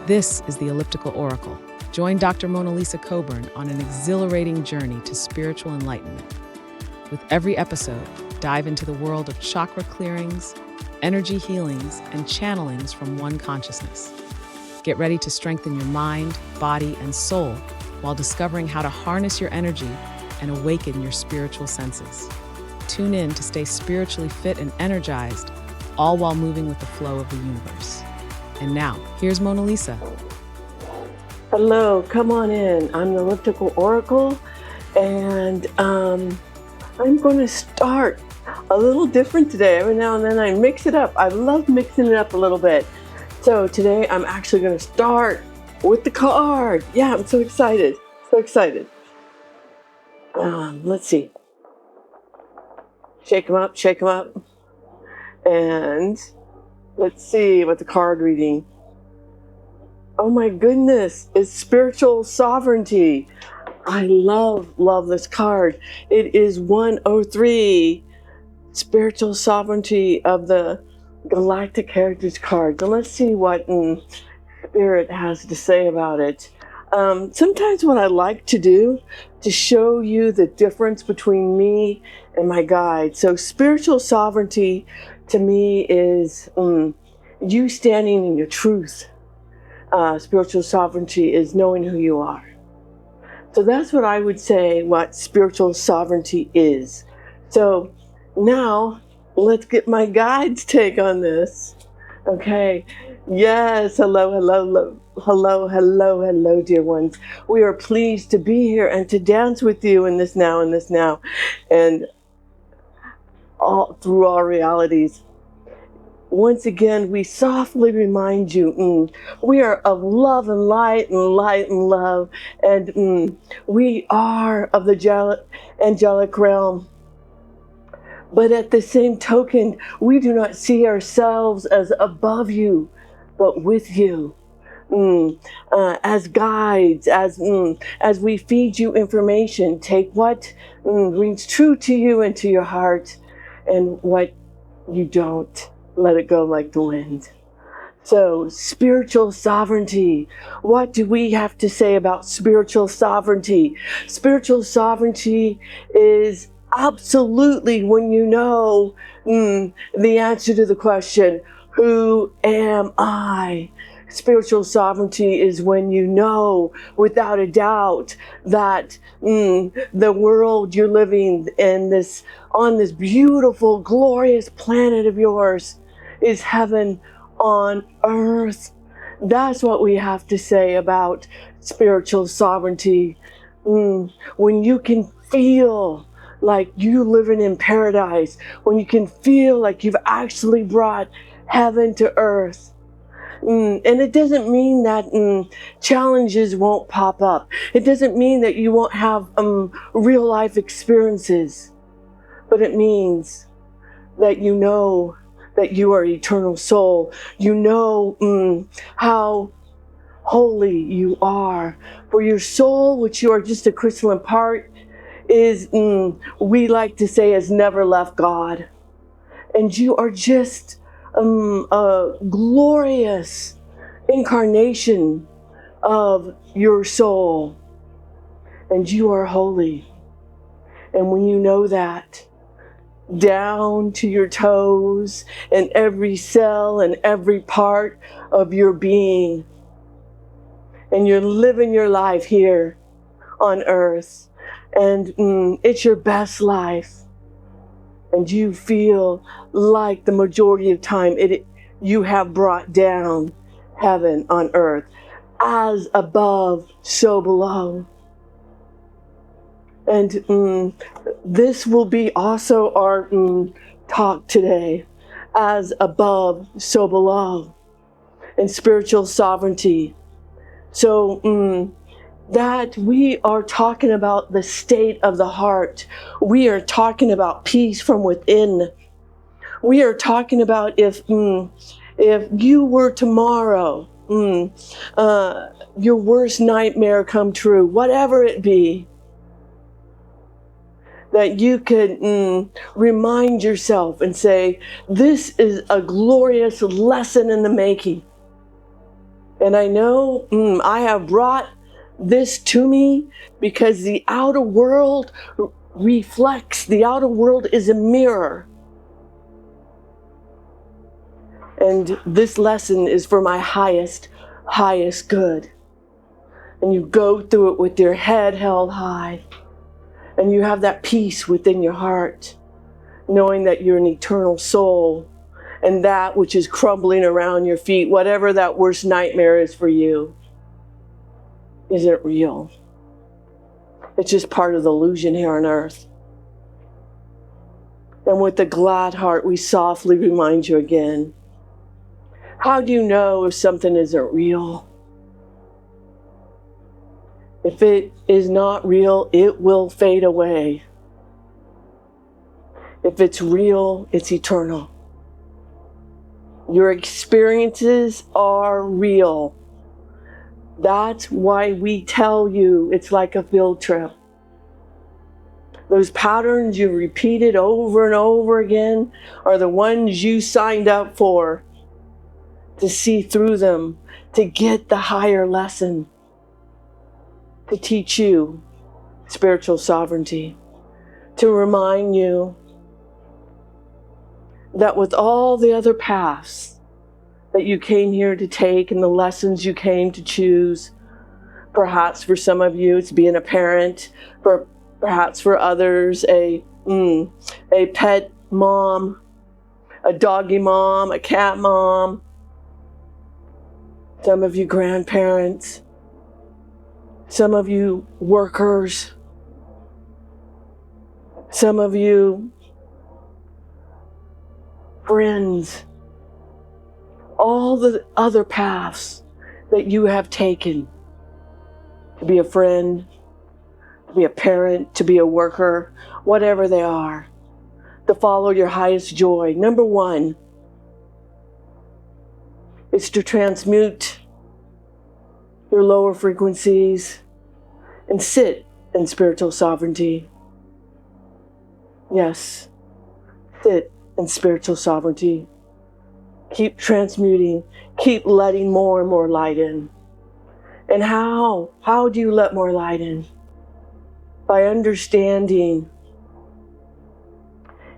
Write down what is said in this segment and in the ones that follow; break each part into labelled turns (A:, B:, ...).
A: This is the Elliptical Oracle. Join Dr. MonaLisa Coburn on an exhilarating journey to spiritual enlightenment. With every episode, dive into the world of chakra clearings, energy healings, and channelings from one consciousness. Get ready to strengthen your mind, body, and soul while discovering how to harness your energy and awaken your spiritual senses. Tune in to stay spiritually fit and energized, all while moving with the flow of the universe. And now, here's MonaLisa.
B: Hello, come on in. I'm the Elliptical Oracle, and I'm going to start a little different today. Every now and then I mix it up. I love mixing it up a little bit. So today I'm actually going to start with the card. Yeah, I'm so excited. So excited. Let's see. Shake them up, shake them up. And let's see what the card reading. Oh my goodness, it's spiritual sovereignty. I love this card. It is 103, spiritual sovereignty of the Galactic Heritage Card. So let's see what Spirit has to say about it. Sometimes what I like to do to show you the difference between me and my guide. So spiritual sovereignty to me is you standing in your truth. Spiritual sovereignty is knowing who you are. So that's what I would say what spiritual sovereignty is. So now let's get my guide's take on this. Okay. Yes. Hello, dear ones. We are pleased to be here and to dance with you in this now, and all through our realities. Once again, we softly remind you, we are of love and light and love, and we are of the angelic realm. But at the same token, we do not see ourselves as above you, but with you. As guides, as we feed you information, take what rings true to you into your heart, and what you don't, let it go like the wind. So, spiritual sovereignty. What do we have to say about spiritual sovereignty? Spiritual sovereignty is absolutely when you know the answer to the question, who am I? Spiritual sovereignty is when you know without a doubt that the world you're living in on this beautiful, glorious planet of yours is heaven on earth. That's what we have to say about spiritual sovereignty. When you can feel like you living in paradise, when you can feel like you've actually brought heaven to earth. And it doesn't mean that challenges won't pop up. It doesn't mean that you won't have real life experiences. But it means that you know that you are eternal soul. You know how holy you are. For your soul, which you are just a crystalline part, is, we like to say, has never left God. And you are just a glorious incarnation of your soul, and you are holy. And when you know that, down to your toes and every cell and every part of your being, and you're living your life here on earth, and it's your best life, and you feel like the majority of time you have brought down heaven on earth. As above, so below. And this will be also our talk today. As above, so below. And spiritual sovereignty. So that we are talking about the state of the heart. We are talking about peace from within. We are talking about if you were tomorrow, your worst nightmare come true, whatever it be, that you could remind yourself and say, this is a glorious lesson in the making. And I know I have brought this to me because the outer world reflects, the outer world is a mirror. And this lesson is for my highest good. And you go through it with your head held high. And you have that peace within your heart, knowing that you're an eternal soul. And that which is crumbling around your feet, whatever that worst nightmare is for you, isn't real. It's just part of the illusion here on earth. And with a glad heart, we softly remind you again. How do you know if something isn't real? If it is not real, it will fade away. If it's real, it's eternal. Your experiences are real. That's why we tell you it's like a field trip. Those patterns you repeated over and over again are the ones you signed up for, to see through them, to get the higher lesson, to teach you spiritual sovereignty, to remind you that with all the other paths that you came here to take and the lessons you came to choose, perhaps for some of you it's being a parent, perhaps for others a pet mom, a doggy mom, a cat mom, some of you grandparents, some of you workers, some of you friends, all the other paths that you have taken to be a friend, to be a parent, to be a worker, whatever they are, to follow your highest joy. Number one is to transmute your lower frequencies and sit in spiritual sovereignty. Yes, sit in spiritual sovereignty. Keep transmuting, keep letting more and more light in. And how do you let more light in? By understanding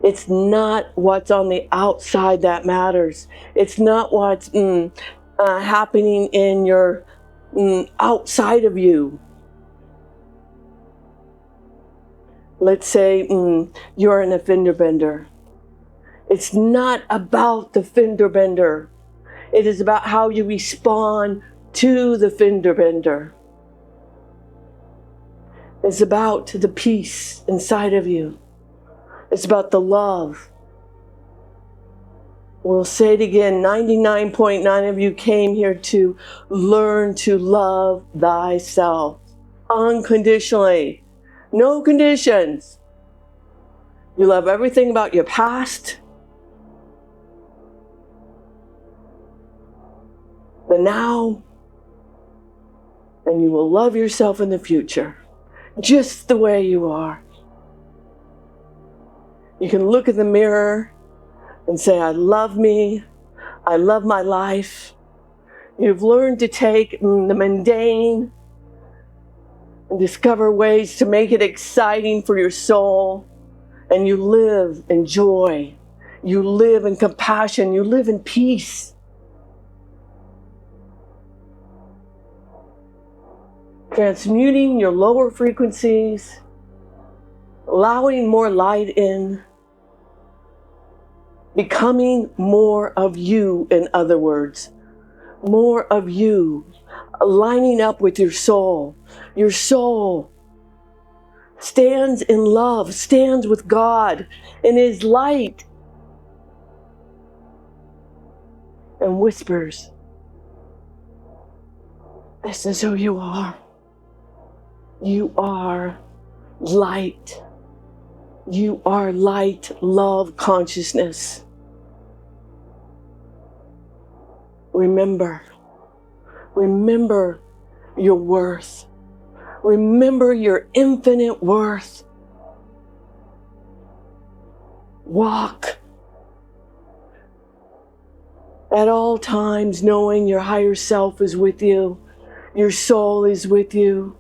B: it's not what's on the outside that matters. It's not what's happening in your outside of you. Let's say you're an offender bender. It's not about the fender bender. It is about how you respond to the fender bender. It's about the peace inside of you. It's about the love. We'll say it again, 99.9 of you came here to learn to love thyself unconditionally. No conditions. You love everything about your past, the now, and you will love yourself in the future, just the way you are. You can look in the mirror and say, I love me, I love my life. You've learned to take the mundane and discover ways to make it exciting for your soul, and you live in joy, you live in compassion, you live in peace. Transmuting your lower frequencies, allowing more light in, becoming more of you, in other words, more of you, aligning up with your soul. Your soul stands in love, stands with God in His light, and whispers, this is who you are. You are light. You are light, love, consciousness. Remember your worth. Remember your infinite worth. Walk At all times, knowing your higher self is with you, your soul is with you.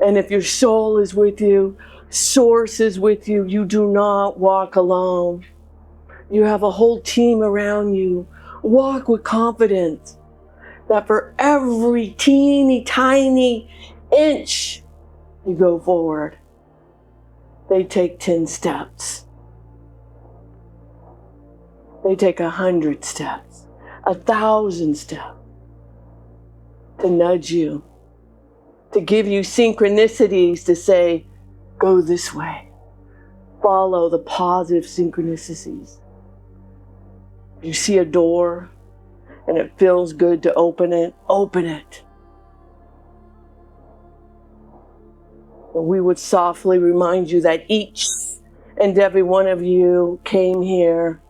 B: And if your soul is with you, Source is with you. You do not walk alone. You have a whole team around you. Walk with confidence that for every teeny tiny inch you go forward, they take 10 steps. They take 100 steps, 1,000 steps to nudge you, to give you synchronicities to say, go this way. Follow the positive synchronicities. You see a door and it feels good to open it, open it. And we would softly remind you that each and every one of you came here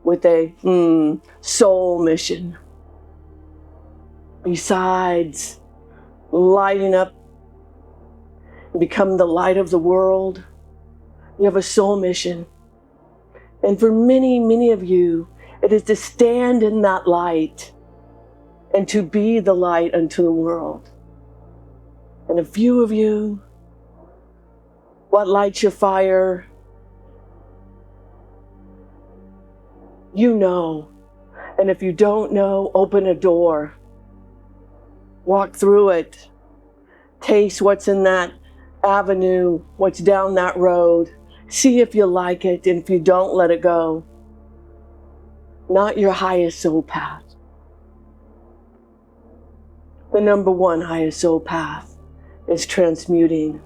B: with a soul mission. Besides lighting up and become the light of the world, you have a soul mission. And for many, many of you, it is to stand in that light and to be the light unto the world. And a few of you, what lights your fire? You know. And if you don't know, open a door. Walk through it. Taste what's in that avenue, what's down that road. See if you like it, and if you don't, let it go. Not your highest soul path. The number one highest soul path is transmuting,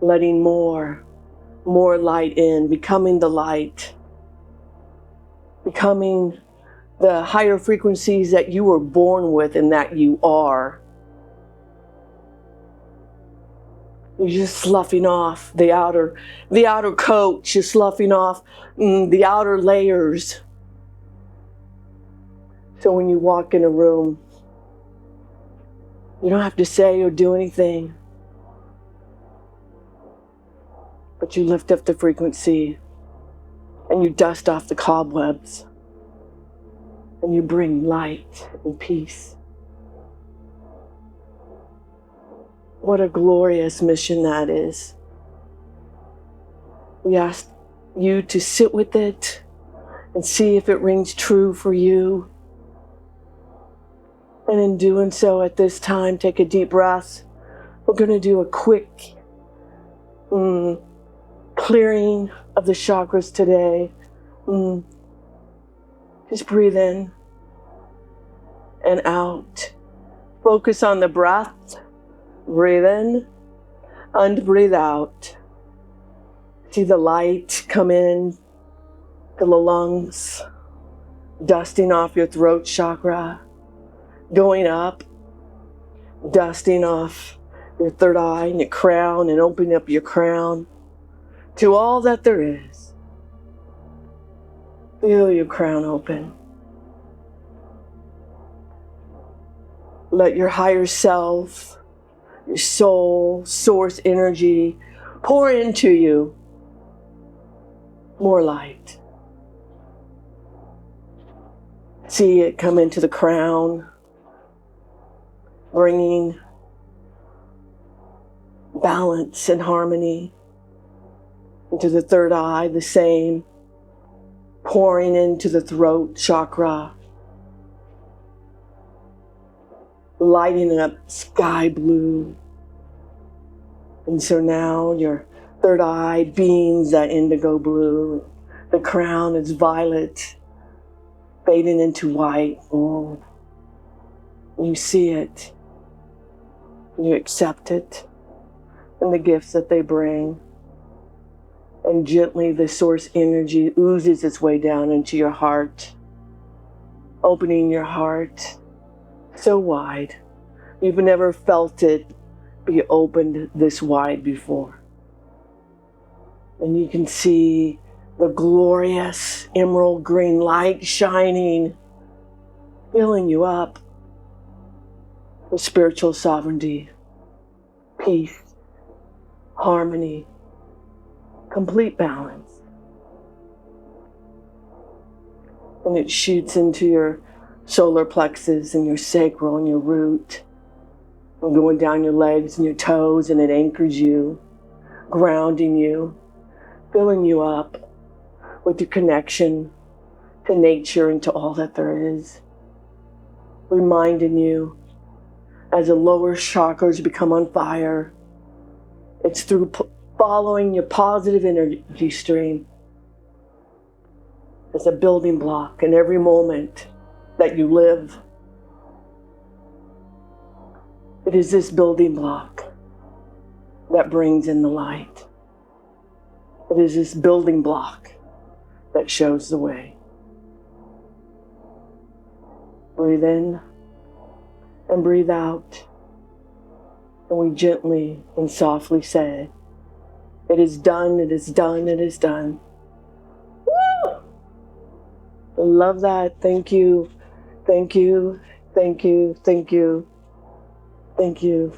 B: letting more light in, becoming the light, becoming the higher frequencies that you were born with and that you are. You're just sloughing off the outer coat. You're sloughing off the outer layers. So when you walk in a room, you don't have to say or do anything, but you lift up the frequency and you dust off the cobwebs and you bring light and peace. What a glorious mission that is. We ask you to sit with it and see if it rings true for you. And in doing so at this time, take a deep breath. We're going to do a quick clearing of the chakras today. Just breathe in and out. Focus on the breath. Breathe in and breathe out. See the light come in to the lungs, dusting off your throat chakra, going up, dusting off your third eye and your crown, and opening up your crown to all that there is. Feel your crown open. Let your higher self, your soul, source energy pour into you more light. See it come into the crown, bringing balance and harmony. Into the third eye, the same, pouring into the throat chakra, lighting it up sky blue. And so now your third eye beams that indigo blue. The crown is violet, fading into white. Oh, you see it. You accept it and the gifts that they bring. And gently the source energy oozes its way down into your heart, opening your heart so wide. You've never felt it be opened this wide before. And you can see the glorious emerald green light shining, filling you up with spiritual sovereignty, peace, harmony, complete balance. and it shoots into your solar plexus and your sacral and your root, and going down your legs and your toes, and it anchors you, grounding you, filling you up with your connection to nature and to all that there is, reminding you as the lower chakras become on fire, it's through following your positive energy stream as a building block in every moment that you live. It is this building block that brings in the light. It is this building block that shows the way. Breathe in and breathe out. And we gently and softly say, it is done, it is done, it is done. Woo! I love that. Thank you. Thank you. Thank you. Thank you. Thank you.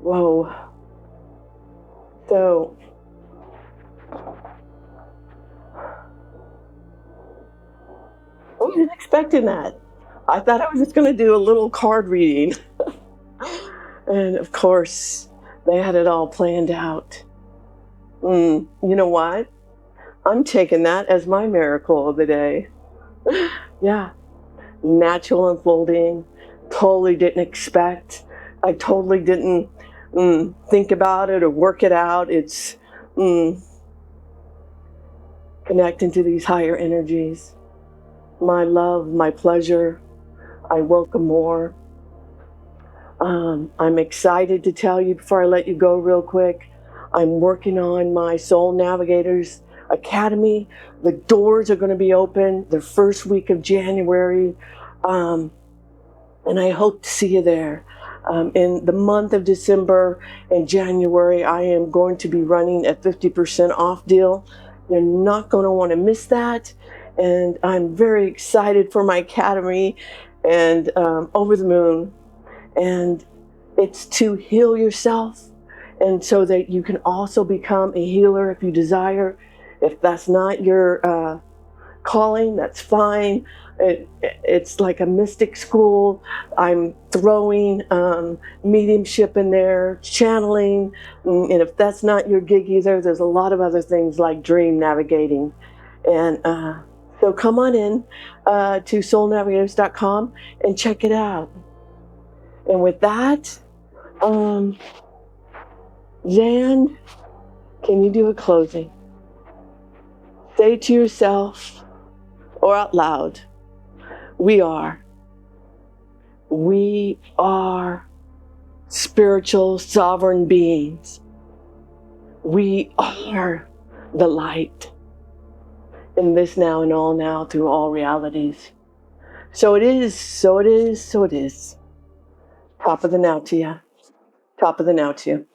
B: Whoa. So, I wasn't expecting that. I thought I was just going to do a little card reading. And of course, they had it all planned out. You know what? I'm taking that as my miracle of the day. Yeah. Natural unfolding. Totally didn't expect. I totally didn't think about it or work it out. It's connecting to these higher energies. My love, my pleasure. I welcome more. I'm excited to tell you before I let you go real quick, I'm working on my Soul Navigators Academy. The doors are going to be open the first week of January, and I hope to see you there. In the month of December and January, I am going to be running a 50% off deal. You're not going to want to miss that. And I'm very excited for my academy and over the moon. And it's to heal yourself, and so that you can also become a healer if you desire. If that's not your calling, that's fine. It's like a mystic school. I'm throwing mediumship in there, channeling, and if that's not your gig either, there's a lot of other things like dream navigating. And so come on in to SoulNavigators.academy and check it out. And with that, Jan, can you do a closing? Say to yourself or out loud, we are spiritual sovereign beings. We are the light in this now and all now through all realities. So it is, so it is, so it is. Top of the now to you. Top of the now to you.